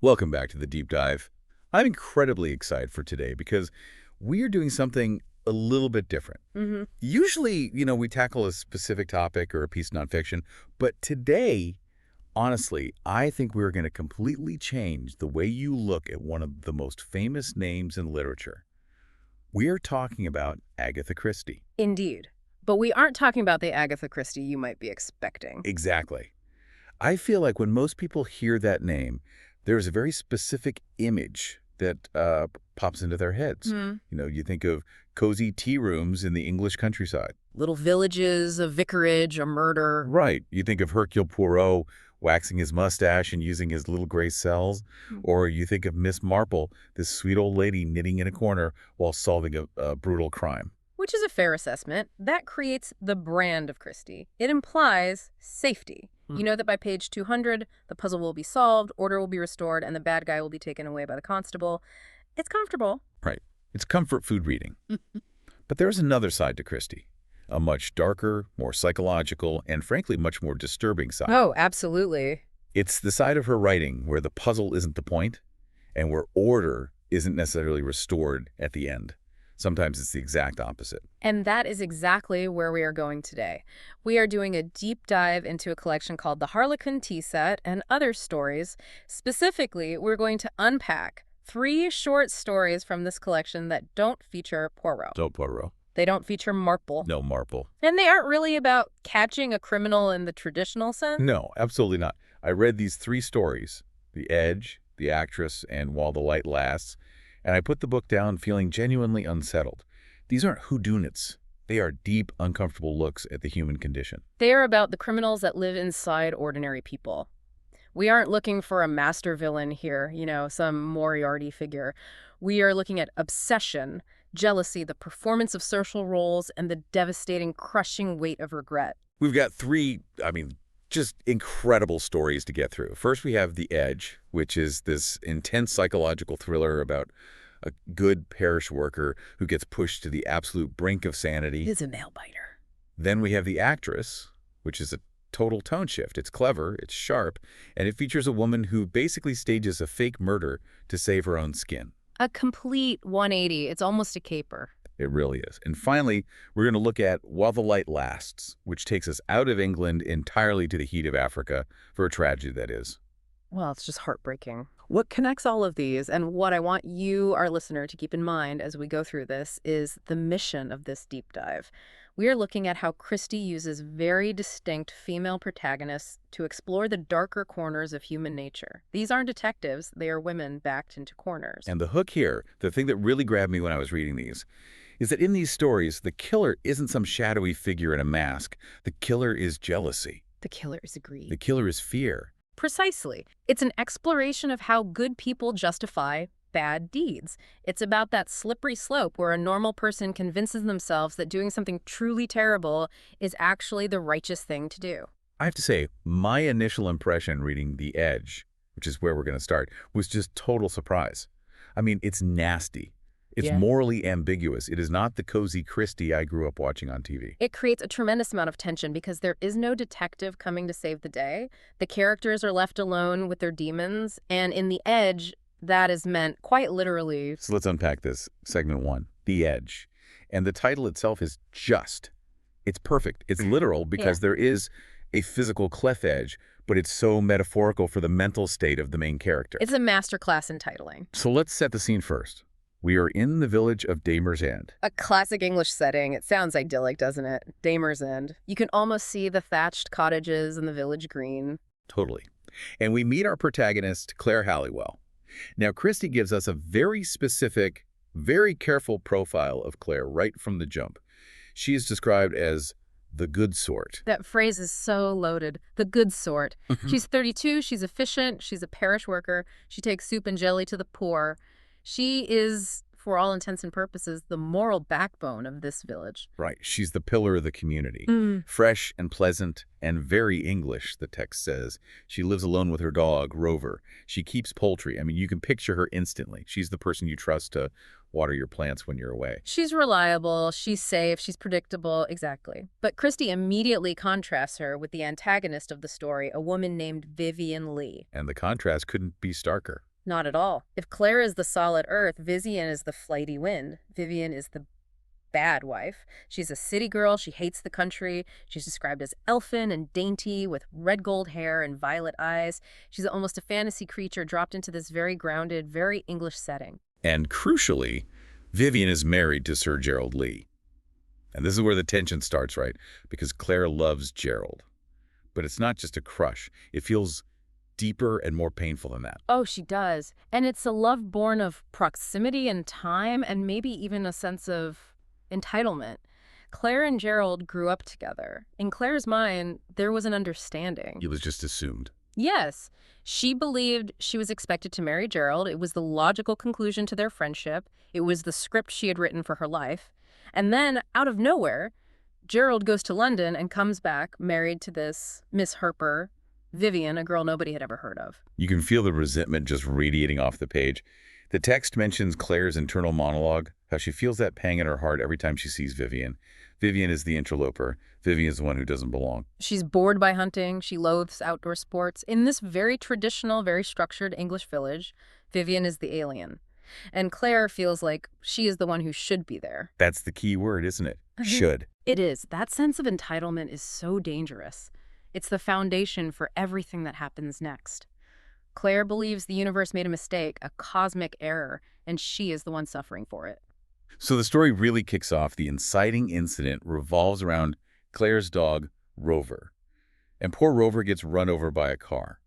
Welcome back to the Deep Dive. I'm incredibly excited for today because we are doing something a little bit different. Usually, we tackle a specific topic or a piece of nonfiction, but today, honestly, I think we're going to completely change the way you look at one of the most famous names in literature. We are talking about Agatha Christie. Indeed. But we aren't talking about the Agatha Christie you might be expecting. Exactly. I feel like when most people hear that name, there's a very specific image that pops into their heads. You think of cozy tea rooms in the English countryside. Little villages, a vicarage, a murder. Right. You think of Hercule Poirot waxing his mustache and using his little gray cells. Or you think of Miss Marple, this sweet old lady knitting in a corner while solving a brutal crime. Which is a fair assessment. That creates the brand of Christie. It implies safety. You know that by page 200, the puzzle will be solved, order will be restored, and the bad guy will be taken away by the constable. It's comfortable. Right. It's comfort food reading. But there's another side to Christie, a much darker, more psychological, and frankly, much more disturbing side. Oh, absolutely. It's the side of her writing where the puzzle isn't the point and where order isn't necessarily restored at the end. Sometimes it's the exact opposite. And that is exactly where we are going today. We are doing a deep dive into a collection called the Harlequin tea set and other stories. Specifically, we're going to unpack 3 short stories from this collection that don't feature Poirot. No Poirot. They don't feature Marple. No Marple. And they aren't really about catching a criminal in the traditional sense. No, absolutely not. I read these 3 stories, The Edge, The Actress, and While the Light Lasts, and I put the book down feeling genuinely unsettled. These aren't whodunits. They are deep, uncomfortable looks at the human condition. They are about the criminals that live inside ordinary people. We aren't looking for a master villain here, some Moriarty figure. We are looking at obsession, jealousy, the performance of social roles, and the devastating, crushing weight of regret. We've got 3, just incredible stories to get through. First, we have The Edge, which is this intense psychological thriller about a good parish worker who gets pushed to the absolute brink of sanity. It's a nail-biter. Then we have The Actress, which is a total tone shift. It's clever, it's sharp, and it features a woman who basically stages a fake murder to save her own skin. A complete 180. It's almost a caper. It really is. And finally, we're going to look at While the Light Lasts, which takes us out of England entirely to the heat of Africa for a tragedy that is. Well, it's just heartbreaking. What connects all of these, and what I want you, our listener, to keep in mind as we go through this, is the mission of this deep dive. We are looking at how Christie uses very distinct female protagonists to explore the darker corners of human nature. These aren't detectives, they are women backed into corners. And the hook here, the thing that really grabbed me when I was reading these, is that in these stories, the killer isn't some shadowy figure in a mask. The killer is jealousy. The killer is greed. The killer is fear. Precisely. It's an exploration of how good people justify bad deeds. It's about that slippery slope where a normal person convinces themselves that doing something truly terrible is actually the righteous thing to do. I have to say, my initial impression reading The Edge, which is where we're going to start, was just total surprise. It's nasty. It's morally ambiguous. It is not the cozy Christie I grew up watching on TV. It creates a tremendous amount of tension because there is no detective coming to save the day. The characters are left alone with their demons, and in The Edge, that is meant quite literally. So let's unpack this. Segment 1, The Edge. And the title itself is just. It's perfect. It's literal because there is a physical cliff edge, but it's so metaphorical for the mental state of the main character. It's a masterclass in titling. So let's set the scene first. We are in the village of Damer's End. A classic English setting. It sounds idyllic, doesn't it? Damer's End. You can almost see the thatched cottages and the village green. Totally. And we meet our protagonist, Claire Halliwell. Now, Christie gives us a very specific, very careful profile of Claire right from the jump. She is described as the good sort. That phrase is so loaded. The good sort. She's 32, she's efficient, she's a parish worker, she takes soup and jelly to the poor. She is, for all intents and purposes, the moral backbone of this village. Right. She's the pillar of the community. Fresh and pleasant and very English, the text says. She lives alone with her dog, Rover. She keeps poultry. You can picture her instantly. She's the person you trust to water your plants when you're away. She's reliable, she's safe, she's predictable, exactly. But Christie immediately contrasts her with the antagonist of the story, a woman named Vivian Lee. And the contrast couldn't be starker. Not at all. If Claire is the solid earth, Vivian is the flighty wind. Vivian is the bad wife. She's a city girl. She hates the country. She's described as elfin and dainty with red gold hair and violet eyes. She's almost a fantasy creature dropped into this very grounded, very English setting. And crucially, Vivian is married to Sir Gerald Lee. And this is where the tension starts, right? Because Claire loves Gerald. But it's not just a crush. It feels deeper and more painful than that. Oh, she does. And it's a love born of proximity and time and maybe even a sense of entitlement. Claire and Gerald grew up together. In Claire's mind, there was an understanding. It was just assumed. Yes. She believed she was expected to marry Gerald. It was the logical conclusion to their friendship. It was the script she had written for her life. And then, out of nowhere, Gerald goes to London and comes back married to this Miss Harper, Vivian, a girl nobody had ever heard of. You can feel the resentment just radiating off the page. The text mentions Claire's internal monologue, how she feels that pang in her heart every time she sees Vivian. Vivian is the interloper. Vivian is the one who doesn't belong. She's bored by hunting. She loathes outdoor sports. In this very traditional, very structured English village, Vivian is the alien. And Claire feels like she is the one who should be there. That's the key word, isn't it? Should. It is. That sense of entitlement is so dangerous. It's the foundation for everything that happens next. Claire believes the universe made a mistake, a cosmic error, and she is the one suffering for it. So the story really kicks off. The inciting incident revolves around Claire's dog, Rover. And poor Rover gets run over by a car,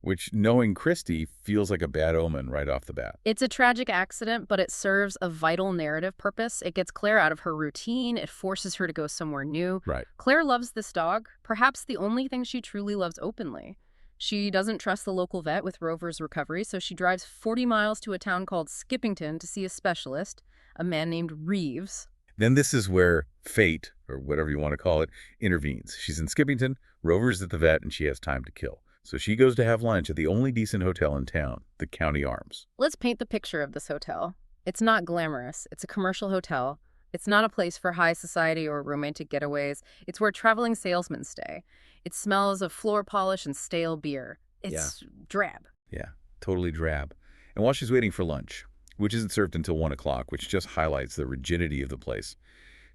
which, knowing Christie, feels like a bad omen right off the bat. It's a tragic accident, but it serves a vital narrative purpose. It gets Claire out of her routine. It forces her to go somewhere new. Right. Claire loves this dog, perhaps the only thing she truly loves openly. She doesn't trust the local vet with Rover's recovery, so she drives 40 miles to a town called Skippington to see a specialist, a man named Reeves. Then this is where fate, or whatever you want to call it, intervenes. She's in Skippington, Rover's at the vet, and she has time to kill. So she goes to have lunch at the only decent hotel in town, the County Arms. Let's paint the picture of this hotel. It's not glamorous. It's a commercial hotel. It's not a place for high society or romantic getaways. It's where traveling salesmen stay. It smells of floor polish and stale beer. It's drab. Yeah, totally drab. And while she's waiting for lunch, which isn't served until 1 o'clock, which just highlights the rigidity of the place,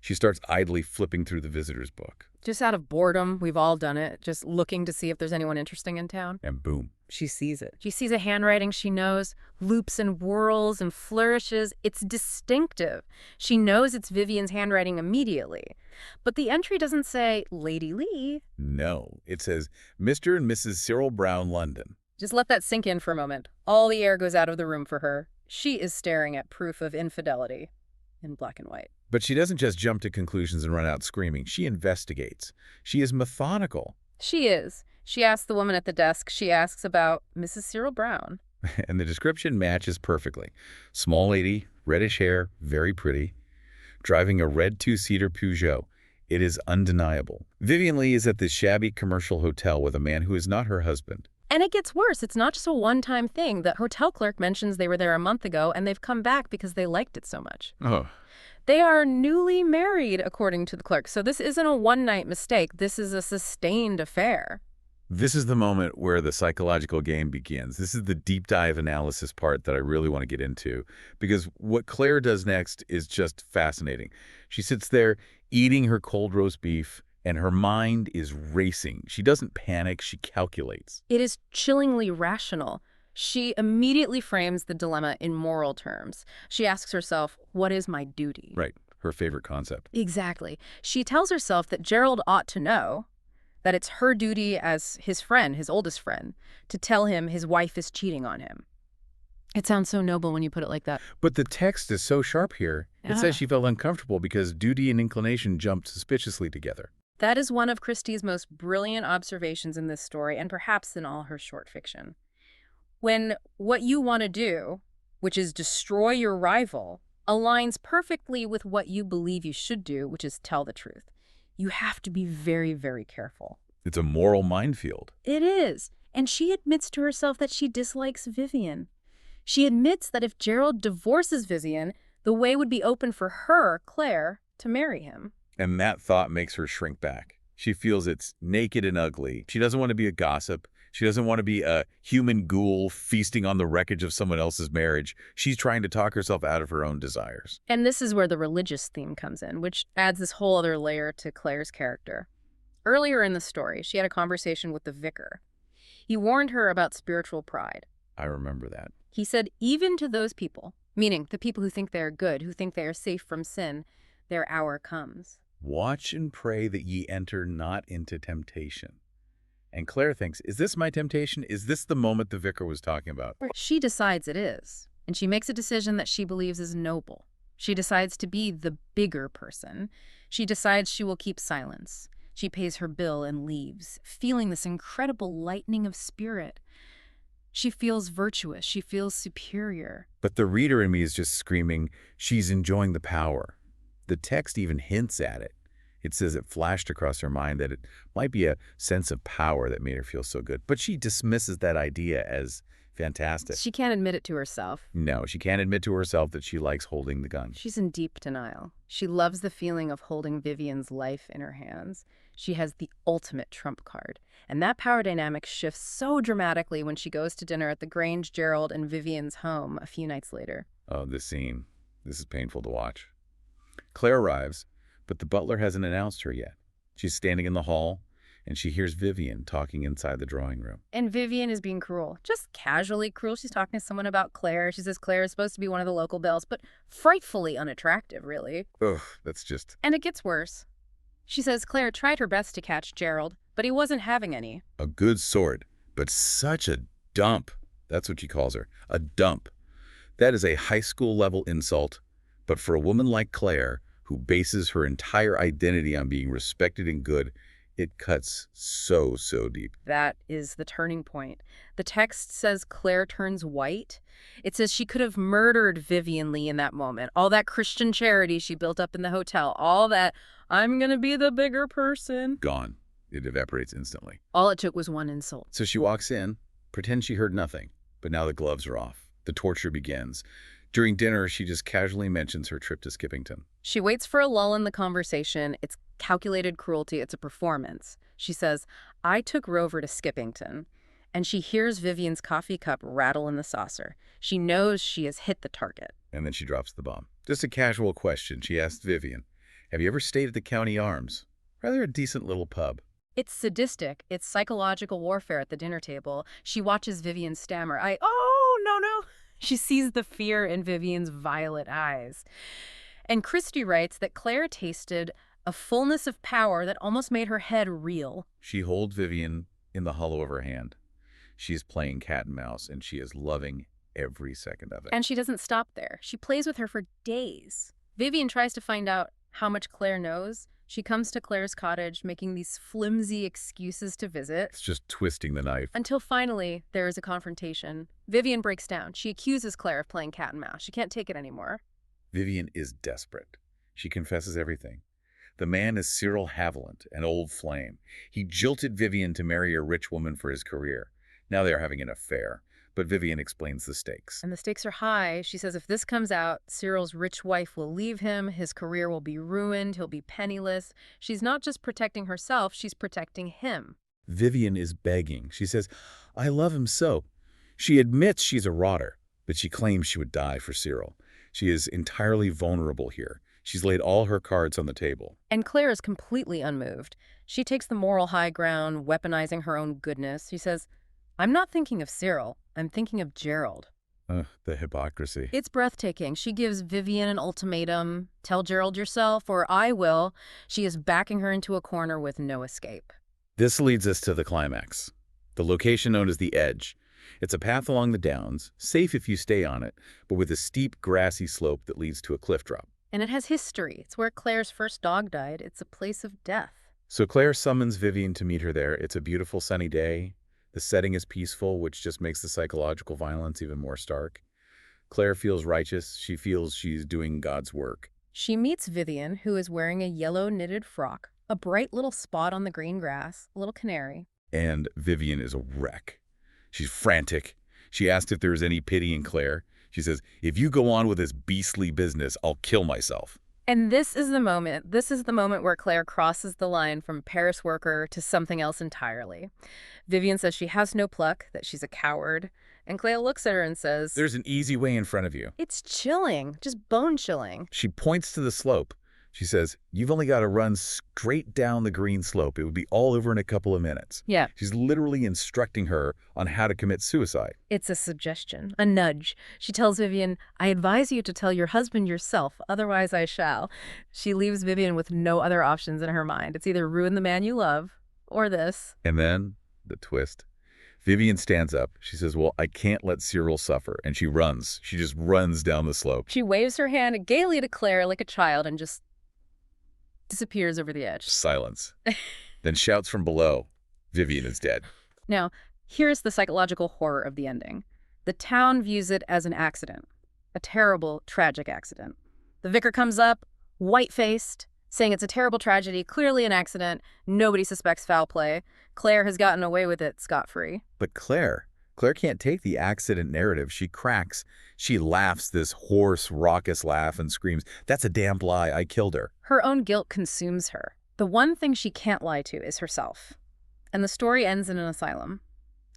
she starts idly flipping through the visitor's book. Just out of boredom, we've all done it, just looking to see if there's anyone interesting in town. And boom. She sees it. She sees a handwriting she knows, loops and whirls and flourishes. It's distinctive. She knows it's Vivian's handwriting immediately. But the entry doesn't say, Lady Lee. No, it says, Mr. and Mrs. Cyril Brown, London. Just let that sink in for a moment. All the air goes out of the room for her. She is staring at proof of infidelity in black and white. But she doesn't just jump to conclusions and run out screaming. She investigates. She is methodical. She is. She asks the woman at the desk. She asks about Mrs. Cyril Brown. And the description matches perfectly. Small lady, reddish hair, very pretty, driving a red two-seater Peugeot. It is undeniable. Vivian Lee is at this shabby commercial hotel with a man who is not her husband. And it gets worse. It's not just a one-time thing. The hotel clerk mentions they were there a month ago, and they've come back because they liked it so much. Oh. They are newly married, according to the clerk. So this isn't a one-night mistake. This is a sustained affair. This is the moment where the psychological game begins. This is the deep dive analysis part that I really want to get into, because what Claire does next is just fascinating. She sits there eating her cold roast beef, and her mind is racing. She doesn't panic, she calculates. It is chillingly rational. She immediately frames the dilemma in moral terms. She asks herself, what is my duty? Right, her favorite concept. Exactly. She tells herself that Gerald ought to know, that it's her duty as his friend, his oldest friend, to tell him his wife is cheating on him. It sounds so noble when you put it like that. But the text is so sharp here. It says she felt uncomfortable because duty and inclination jumped suspiciously together. That is one of Christie's most brilliant observations in this story, and perhaps in all her short fiction. When what you want to do, which is destroy your rival, aligns perfectly with what you believe you should do, which is tell the truth, you have to be very, very careful. It's a moral minefield. It is. And she admits to herself that she dislikes Vivian. She admits that if Gerald divorces Vivian, the way would be open for her, Claire, to marry him. And that thought makes her shrink back. She feels it's naked and ugly. She doesn't want to be a gossip. She doesn't want to be a human ghoul feasting on the wreckage of someone else's marriage. She's trying to talk herself out of her own desires. And this is where the religious theme comes in, which adds this whole other layer to Claire's character. Earlier in the story, she had a conversation with the vicar. He warned her about spiritual pride. I remember that. He said, even to those people, meaning the people who think they are good, who think they are safe from sin, their hour comes. Watch and pray that ye enter not into temptation. And Claire thinks, is this my temptation? Is this the moment the vicar was talking about? She decides it is, and she makes a decision that she believes is noble. She decides to be the bigger person. She decides she will keep silence. She pays her bill and leaves, feeling this incredible lightening of spirit. She feels virtuous. She feels superior. But the reader in me is just screaming, she's enjoying the power. The text even hints at it. It says it flashed across her mind that it might be a sense of power that made her feel so good. But she dismisses that idea as fantastic. She can't admit it to herself. No, she can't admit to herself that she likes holding the gun. She's in deep denial. She loves the feeling of holding Vivian's life in her hands. She has the ultimate trump card. And that power dynamic shifts so dramatically when she goes to dinner at the Grange, Gerald, and Vivian's home a few nights later. Oh, this scene. This is painful to watch. Claire arrives, but the butler hasn't announced her yet. She's standing in the hall, and she hears Vivian talking inside the drawing room. And Vivian is being cruel, just casually cruel. She's talking to someone about Claire. She says Claire is supposed to be one of the local belles, but frightfully unattractive, really. Ugh, that's just... And it gets worse. She says Claire tried her best to catch Gerald, but he wasn't having any. A good sort, but such a dump. That's what she calls her, a dump. That is a high school level insult, but for a woman like Claire, who bases her entire identity on being respected and good, it cuts so deep. That is the turning point. The text says Claire turns white. It says she could have murdered Vivian Lee in that moment. All that Christian charity she built up in the hotel, all that, I'm gonna be the bigger person. Gone. It evaporates instantly. All it took was one insult. So she walks in, pretends she heard nothing, but now the gloves are off. The torture begins. During dinner, she just casually mentions her trip to Skippington. She waits for a lull in the conversation. It's calculated cruelty. It's a performance. She says, I took Rover to Skippington. And she hears Vivian's coffee cup rattle in the saucer. She knows she has hit the target. And then she drops the bomb. Just a casual question. She asked Vivian, have you ever stayed at the County Arms? Rather a decent little pub. It's sadistic. It's psychological warfare at the dinner table. She watches Vivian stammer. Oh, no. She sees the fear in Vivian's violet eyes. And Christie writes that Claire tasted a fullness of power that almost made her head reel. She holds Vivian in the hollow of her hand. She is playing cat and mouse, and she is loving every second of it. And she doesn't stop there. She plays with her for days. Vivian tries to find out how much Claire knows. She comes to Claire's cottage, making these flimsy excuses to visit. It's just twisting the knife. Until finally, there is a confrontation. Vivian breaks down. She accuses Claire of playing cat and mouse. She can't take it anymore. Vivian is desperate. She confesses everything. The man is Cyril Haviland, an old flame. He jilted Vivian to marry a rich woman for his career. Now they are having an affair. But Vivian explains the stakes. And the stakes are high. She says if this comes out, Cyril's rich wife will leave him, his career will be ruined, he'll be penniless. She's not just protecting herself, she's protecting him. Vivian is begging. She says, I love him so. She admits she's a rotter, but she claims she would die for Cyril. She is entirely vulnerable here. She's laid all her cards on the table. And Claire is completely unmoved. She takes the moral high ground, weaponizing her own goodness. She says, I'm not thinking of Cyril. I'm thinking of Gerald. The hypocrisy. It's breathtaking. She gives Vivian an ultimatum. Tell Gerald yourself, or I will. She is backing her into a corner with no escape. This leads us to the climax. The location known as The Edge. It's a path along the downs, safe if you stay on it, but with a steep, grassy slope that leads to a cliff drop. And it has history. It's where Claire's first dog died. It's a place of death. So Claire summons Vivian to meet her there. It's a beautiful sunny day. The setting is peaceful, which just makes the psychological violence even more stark. Claire feels righteous. She feels she's doing God's work. She meets Vivian, who is wearing a yellow knitted frock, a bright little spot on the green grass, a little canary. And Vivian is a wreck. She's frantic. She asks if there is any pity in Claire. She says, if you go on with this beastly business, I'll kill myself. And this is the moment. This is the moment where Claire crosses the line from Paris worker to something else entirely. Vivian says she has no pluck, that she's a coward. And Claire looks at her and says, There's an easy way in front of you. it's chilling, just bone chilling. She points to the slope. She says, you've only got to run straight down the green slope. It would be all over in a couple of minutes. Yeah. She's literally instructing her on how to commit suicide. It's a suggestion, a nudge. She tells Vivian, I advise you to tell your husband yourself, otherwise I shall. She leaves Vivian with no other options in her mind. It's either ruin the man you love or this. And then the twist. Vivian stands up. She says, well, I can't let Cyril suffer. And she runs. She just runs down the slope. She waves her hand gaily to Claire like a child and just disappears over the edge. Silence. Then shouts from below, Vivian is dead. Now, here's the psychological horror of the ending. The town views it as an accident, a terrible, tragic accident. The vicar comes up, white-faced, saying it's a terrible tragedy, clearly an accident. Nobody suspects foul play. Claire has gotten away with it scot-free. But Claire can't take the accident narrative. She cracks. She laughs this hoarse, raucous laugh and screams, that's a damned lie. I killed her. Her own guilt consumes her. The one thing she can't lie to is herself. And the story ends in an asylum.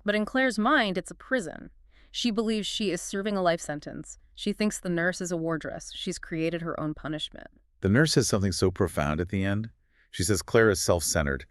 But in Claire's mind, it's a prison. She believes she is serving a life sentence. She thinks the nurse is a wardress. She's created her own punishment. The nurse says something so profound at the end. She says Claire is self-centered.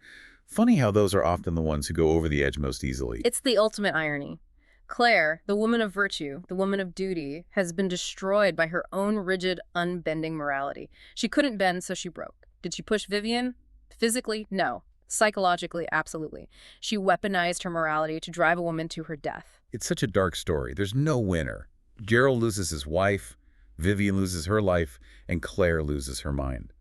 Funny how those are often the ones who go over the edge most easily. It's the ultimate irony. Claire, the woman of virtue, the woman of duty, has been destroyed by her own rigid, unbending morality. She couldn't bend, so she broke. Did she push Vivian? Physically? No. Psychologically, absolutely. She weaponized her morality to drive a woman to her death. It's such a dark story. There's no winner. Gerald loses his wife, Vivian loses her life, and Claire loses her mind.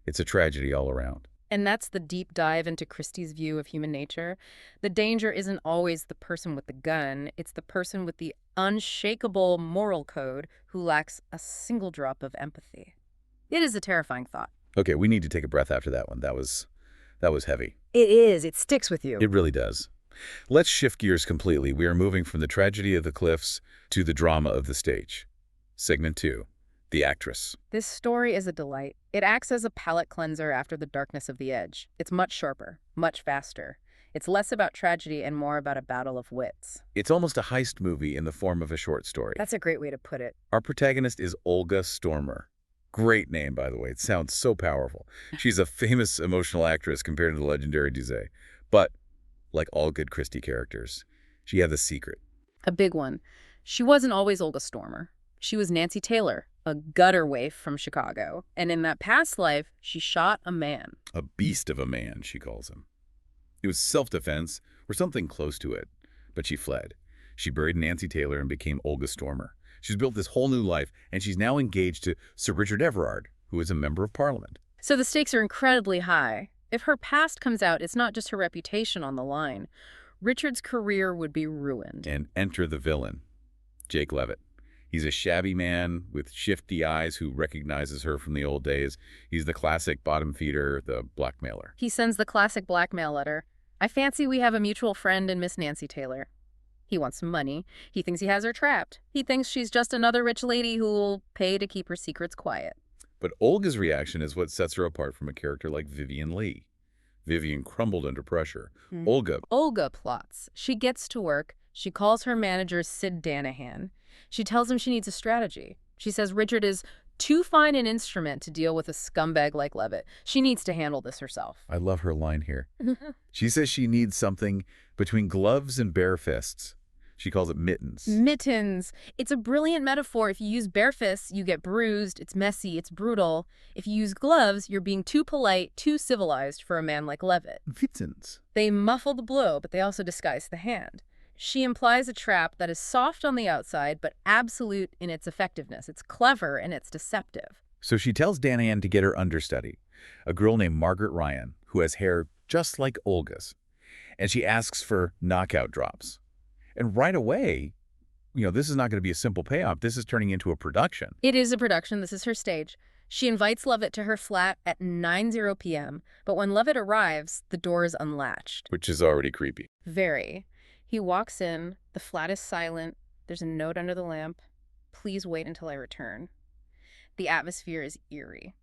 It's a tragedy all around. And that's the deep dive into Christie's view of human nature. The danger isn't always the person with the gun. It's the person with the unshakable moral code who lacks a single drop of empathy. It is a terrifying thought. Okay, we need to take a breath after that one. That was heavy. It is. It sticks with you. It really does. Let's shift gears completely. We are moving from the tragedy of the cliffs to the drama of the stage. Segment 2. The actress. This story is a delight. It acts as a palate cleanser after the darkness of the edge. It's much sharper, much faster. It's less about tragedy and more about a battle of wits. It's almost a heist movie in the form of a short story. That's a great way to put it. Our protagonist is Olga Stormer. Great name, by the way. It sounds so powerful. She's a famous emotional actress compared to the legendary Duzay. But, like all good Christie characters, she had the secret. A big one. She wasn't always Olga Stormer. She was Nancy Taylor, a gutter waif from Chicago. And in that past life, she shot a man. A beast of a man, she calls him. It was self-defense, or something close to it. But she fled. She buried Nancy Taylor and became Olga Stormer. She's built this whole new life, and she's now engaged to Sir Richard Everard, who is a member of Parliament. So the stakes are incredibly high. If her past comes out, it's not just her reputation on the line. Richard's career would be ruined. And enter the villain, Jake Levitt. He's a shabby man with shifty eyes who recognizes her from the old days. He's the classic bottom feeder, the blackmailer. He sends the classic blackmail letter. I fancy we have a mutual friend in Miss Nancy Taylor. He wants some money. He thinks he has her trapped. He thinks she's just another rich lady who will pay to keep her secrets quiet. But Olga's reaction is what sets her apart from a character like Vivian Lee. Vivian crumbled under pressure. Olga plots. She gets to work. She calls her manager Sid Danahan. She tells him she needs a strategy. She says Richard is too fine an instrument to deal with a scumbag like Levitt. She needs to handle this herself. I love her line here. She says she needs something between gloves and bare fists. She calls it mittens. Mittens. It's a brilliant metaphor. If you use bare fists, you get bruised, it's messy, it's brutal. If you use gloves, you're being too polite, too civilized for a man like Levitt. Mittens. They muffle the blow, but they also disguise the hand. She implies a trap that is soft on the outside, but absolute in its effectiveness. It's clever and it's deceptive. So she tells Danahan to get her understudy, a girl named Margaret Ryan, who has hair just like Olga's. And she asks for knockout drops. And right away, this is not going to be a simple payoff. This is turning into a production. It is a production. This is her stage. She invites Levitt to her flat at 9:00 p.m., but when Levitt arrives, the door is unlatched. Which is already creepy. Very. He walks in. The flat is silent. There's a note under the lamp. Please wait until I return. The atmosphere is eerie.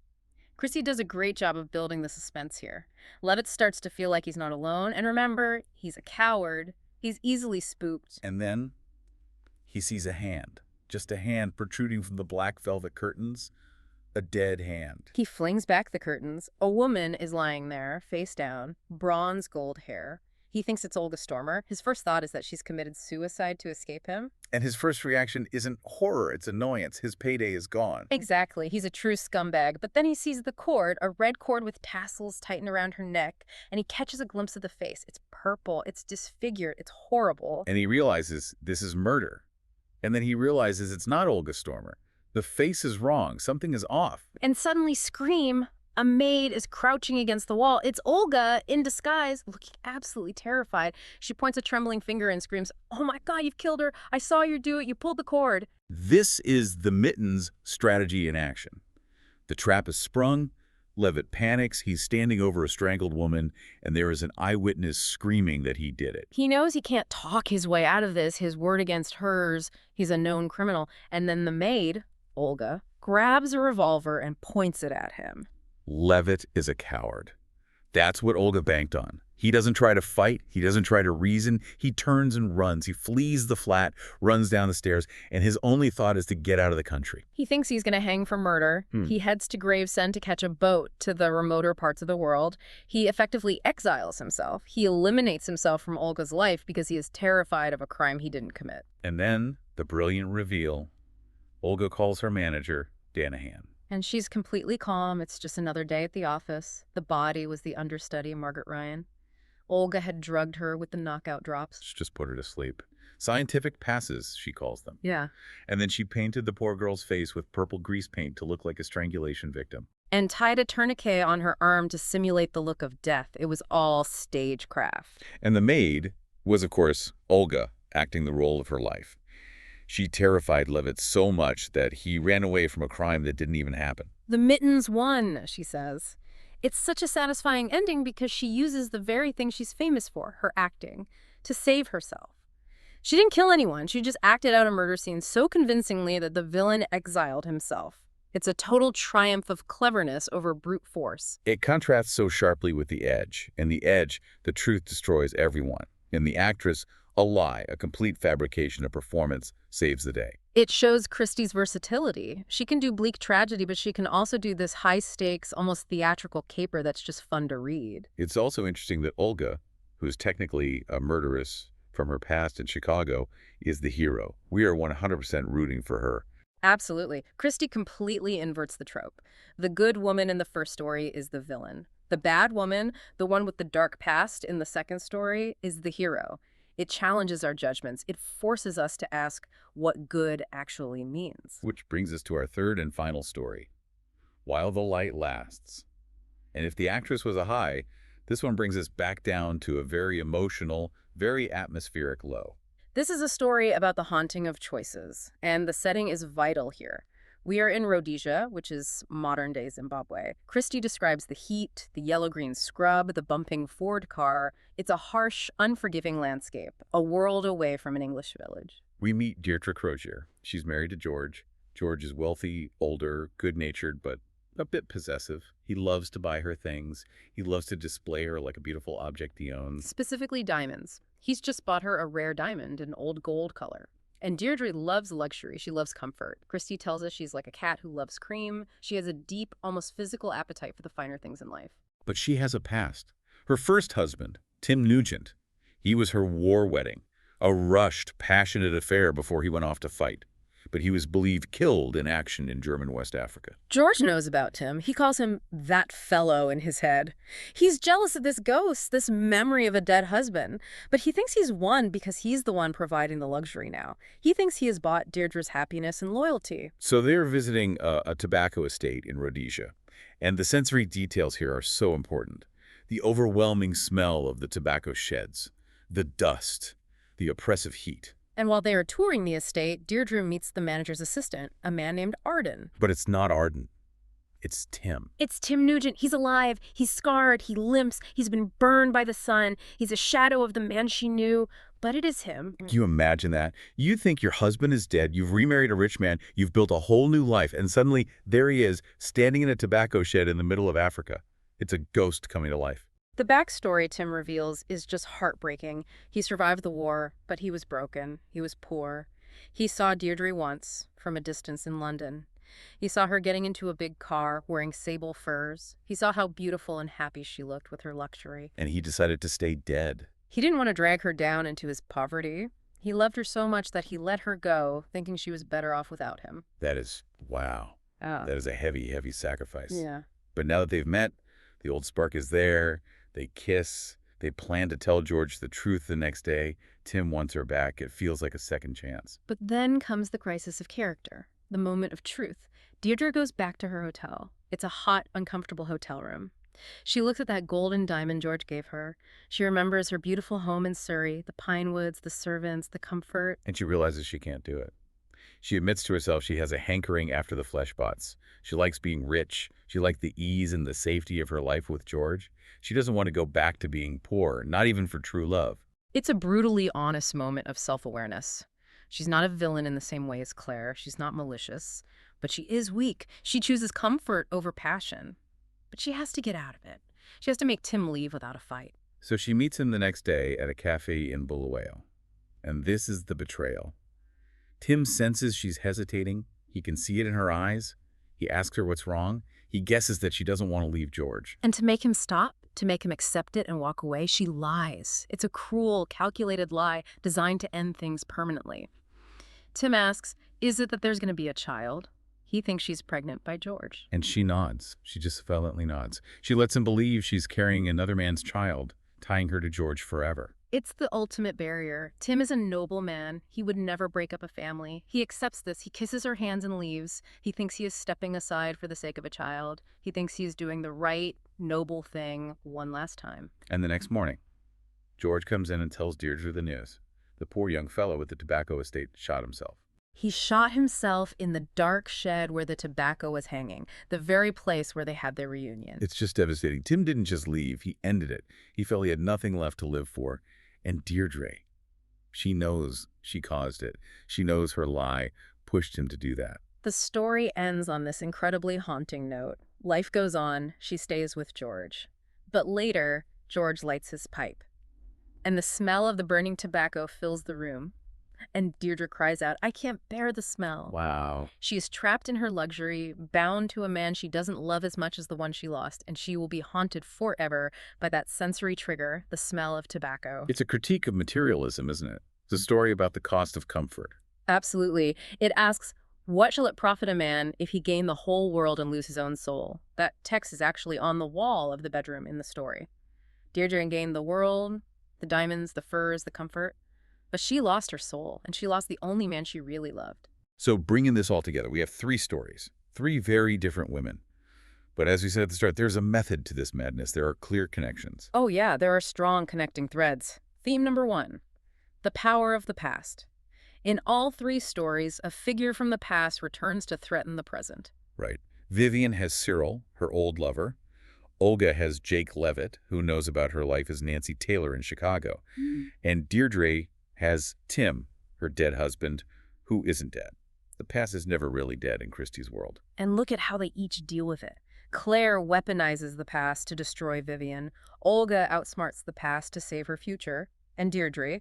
Christie does a great job of building the suspense here. Levitt starts to feel like he's not alone, and remember, he's a coward. He's easily spooked. And then he sees a hand, just a hand protruding from the black velvet curtains, a dead hand. He flings back the curtains. A woman is lying there, face down, bronze gold hair. He thinks it's Olga Stormer. His first thought is that she's committed suicide to escape him. And his first reaction isn't horror, it's annoyance. His payday is gone. Exactly. He's a true scumbag. But then he sees the cord, a red cord with tassels tightened around her neck, and he catches a glimpse of the face. It's purple. It's disfigured. It's horrible. And he realizes this is murder. And then he realizes it's not Olga Stormer. The face is wrong. Something is off. And suddenly, scream! A maid is crouching against the wall. It's Olga in disguise, looking absolutely terrified. She points a trembling finger and screams, "Oh my God, you've killed her. I saw you do it. You pulled the cord." This is the Mittens strategy in action. The trap is sprung. Levitt panics. He's standing over a strangled woman, and there is an eyewitness screaming that he did it. He knows he can't talk his way out of this, his word against hers. He's a known criminal. And then the maid, Olga, grabs a revolver and points it at him. Levitt is a coward. That's what Olga banked on. He doesn't try to fight. He doesn't try to reason. He turns and runs. He flees the flat, runs down the stairs, and his only thought is to get out of the country. He thinks he's going to hang for murder. He heads to Gravesend to catch a boat to the remoter parts of the world. He effectively exiles himself. He eliminates himself from Olga's life because he is terrified of a crime he didn't commit. And then the brilliant reveal. Olga calls her manager, Danahan. And she's completely calm. It's just another day at the office. The body was the understudy, Margaret Ryan. Olga had drugged her with the knockout drops. She just put her to sleep. Scientific passes, she calls them. Yeah. And then she painted the poor girl's face with purple grease paint to look like a strangulation victim. And tied a tourniquet on her arm to simulate the look of death. It was all stagecraft. And the maid was, of course, Olga, acting the role of her life. She terrified Levitt so much that he ran away from a crime that didn't even happen. The Mittens won, she says. It's such a satisfying ending because she uses the very thing she's famous for, her acting, to save herself. She didn't kill anyone. She just acted out a murder scene so convincingly that the villain exiled himself. It's a total triumph of cleverness over brute force. It contrasts so sharply with The Edge. In The Edge, the truth destroys everyone. In The Actress, a lie, a complete fabrication of performance, saves the day. It shows Christie's versatility. She can do bleak tragedy, but she can also do this high-stakes, almost theatrical caper that's just fun to read. It's also interesting that Olga, who's technically a murderess from her past in Chicago, is the hero. We are 100% rooting for her. Absolutely. Christie completely inverts the trope. The good woman in the first story is the villain. The bad woman, the one with the dark past in the second story, is the hero. It challenges our judgments. It forces us to ask what good actually means. Which brings us to our third and final story, While the Light Lasts. And if The Actress was a high, this one brings us back down to a very emotional, very atmospheric low. This is a story about the haunting of choices, and the setting is vital here. We are in Rhodesia, which is modern-day Zimbabwe. Christie describes the heat, the yellow-green scrub, the bumping Ford car. It's a harsh, unforgiving landscape, a world away from an English village. We meet Deirdre Crozier. She's married to George. George is wealthy, older, good-natured, but a bit possessive. He loves to buy her things. He loves to display her like a beautiful object he owns. Specifically diamonds. He's just bought her a rare diamond in old gold color. And Deirdre loves luxury. She loves comfort. Christie tells us she's like a cat who loves cream. She has a deep, almost physical appetite for the finer things in life. But she has a past. Her first husband, Tim Nugent, he was her war wedding, a rushed, passionate affair before he went off to fight. But he was believed killed in action in German West Africa. George knows about Tim. He calls him that fellow in his head. He's jealous of this ghost, this memory of a dead husband. But he thinks he's won because he's the one providing the luxury now. He thinks he has bought Deirdre's happiness and loyalty. So they're visiting a tobacco estate in Rhodesia. And the sensory details here are so important. The overwhelming smell of the tobacco sheds, the dust, the oppressive heat. And while they are touring the estate, Deirdre meets the manager's assistant, a man named Arden. But it's not Arden. It's Tim. It's Tim Nugent. He's alive. He's scarred. He limps. He's been burned by the sun. He's a shadow of the man she knew. but it is him. Can you imagine that? You think your husband is dead, you've remarried a rich man, you've built a whole new life, and suddenly there he is, standing in a tobacco shed in the middle of Africa. It's a ghost coming to life. The backstory, Tim reveals, is just heartbreaking. He survived the war, but he was broken. He was poor. He saw Deirdre once, from a distance in London. He saw her getting into a big car, wearing sable furs. He saw how beautiful and happy she looked with her luxury. And he decided to stay dead. He didn't want to drag her down into his poverty. He loved her so much that he let her go, thinking she was better off without him. That is, wow. Oh. That is a heavy, heavy sacrifice. Yeah. But now that they've met, the old spark is there, they kiss, they plan to tell George the truth the next day. Tim wants her back. It feels like a second chance. But then comes the crisis of character, the moment of truth. Deirdre goes back to her hotel. It's a hot, uncomfortable hotel room. She looks at that golden diamond George gave her. She remembers her beautiful home in Surrey, the pine woods, the servants, the comfort. And she realizes she can't do it. She admits to herself she has a hankering after the flesh pots. She likes being rich. She likes the ease and the safety of her life with George. She doesn't want to go back to being poor, not even for true love. It's a brutally honest moment of self-awareness. She's not a villain in the same way as Claire. She's not malicious. But she is weak. She chooses comfort over passion. But she has to get out of it. She has to make Tim leave without a fight. So she meets him the next day at a cafe in Bulawayo. And this is the betrayal. Tim senses she's hesitating. He can see it in her eyes. He asks her what's wrong. He guesses that she doesn't want to leave George. And to make him stop, to make him accept it and walk away, she lies. It's a cruel, calculated lie designed to end things permanently. Tim asks, is it that there's going to be a child? He thinks she's pregnant by George. And she nods. She just violently nods. She lets him believe she's carrying another man's child, tying her to George forever. It's the ultimate barrier. Tim is a noble man. He would never break up a family. He accepts this. He kisses her hands and leaves. He thinks he is stepping aside for the sake of a child. He thinks he's doing the right, noble thing one last time. And the next morning, George comes in and tells Deirdre the news. The poor young fellow at the tobacco estate shot himself. He shot himself in the dark shed where the tobacco was hanging, the very place where they had their reunion. It's just devastating. Tim didn't just leave. He ended it. He felt he had nothing left to live for. And Deirdre, she knows she caused it. She knows her lie pushed him to do that. The story ends on this incredibly haunting note. Life goes on. She stays with George. But later, George lights his pipe. And the smell of the burning tobacco fills the room. And Deirdre cries out, I can't bear the smell. Wow. She is trapped in her luxury, bound to a man she doesn't love as much as the one she lost, and she will be haunted forever by that sensory trigger, the smell of tobacco. It's a critique of materialism, isn't it? It's a story about the cost of comfort. Absolutely. It asks, what shall it profit a man if he gain the whole world and lose his own soul? That text is actually on the wall of the bedroom in the story. Deirdre gained the world, the diamonds, the furs, the comfort. But she lost her soul, and she lost the only man she really loved. So bringing this all together, we have three stories, three very different women. But as we said at the start, there's a method to this madness. There are clear connections. Oh yeah, there are strong connecting threads. Theme number 1, the power of the past. In all three stories, a figure from the past returns to threaten the present. Right. Vivian has Cyril, her old lover. Olga has Jake Levitt, who knows about her life as Nancy Taylor in Chicago. And Deirdre has Tim, her dead husband, who isn't dead. The past is never really dead in Christie's world. And look at how they each deal with it. Claire weaponizes the past to destroy Vivian. Olga outsmarts the past to save her future. And Deirdre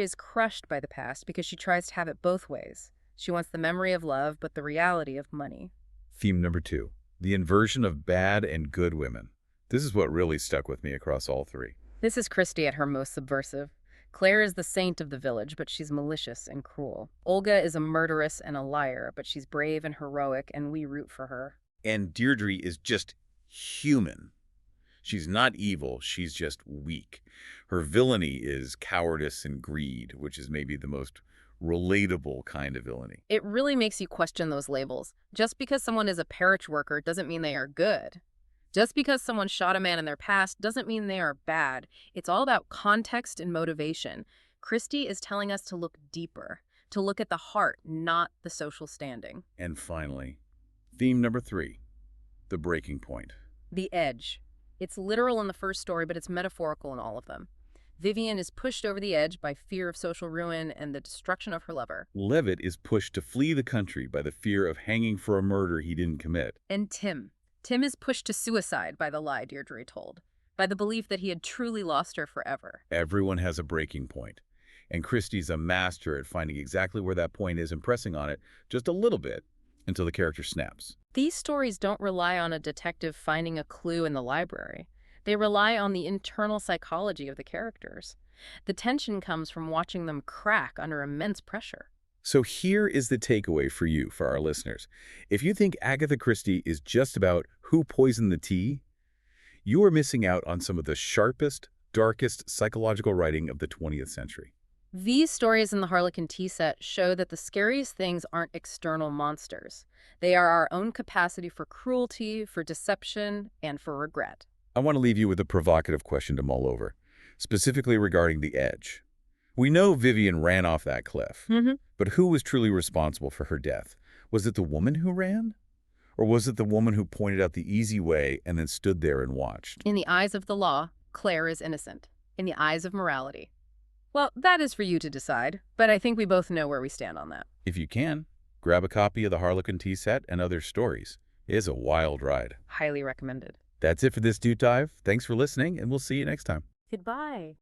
is crushed by the past because she tries to have it both ways. She wants the memory of love, but the reality of money. Theme number 2, the inversion of bad and good women. This is what really stuck with me across all three. This is Christie at her most subversive. Claire is the saint of the village, but she's malicious and cruel. Olga is a murderess and a liar, but she's brave and heroic, and we root for her. And Deirdre is just human. She's not evil, she's just weak. Her villainy is cowardice and greed, which is maybe the most relatable kind of villainy. It really makes you question those labels. Just because someone is a parish worker doesn't mean they are good. Just because someone shot a man in their past doesn't mean they are bad. It's all about context and motivation. Christie is telling us to look deeper, to look at the heart, not the social standing. And finally, theme number 3, the breaking point. The edge. It's literal in the first story, but it's metaphorical in all of them. Vivian is pushed over the edge by fear of social ruin and the destruction of her lover. Levitt is pushed to flee the country by the fear of hanging for a murder he didn't commit. And Tim is pushed to suicide by the lie Deirdre told, by the belief that he had truly lost her forever. Everyone has a breaking point, and Christie's a master at finding exactly where that point is and pressing on it just a little bit until the character snaps. These stories don't rely on a detective finding a clue in the library. They rely on the internal psychology of the characters. The tension comes from watching them crack under immense pressure. So here is the takeaway for you, for our listeners. If you think Agatha Christie is just about who poisoned the tea, you are missing out on some of the sharpest, darkest psychological writing of the 20th century. These stories in the Harlequin tea set show that the scariest things aren't external monsters. They are our own capacity for cruelty, for deception, and for regret. I want to leave you with a provocative question to mull over, specifically regarding the edge. We know Vivian ran off that cliff, but who was truly responsible for her death? Was it the woman who ran? Or was it the woman who pointed out the easy way and then stood there and watched? In the eyes of the law, Claire is innocent. In the eyes of morality, well, that is for you to decide, but I think we both know where we stand on that. If you can, grab a copy of the Harlequin tea set and other stories. It is a wild ride. Highly recommended. That's it for this Deep Dive. Thanks for listening, and we'll see you next time. Goodbye.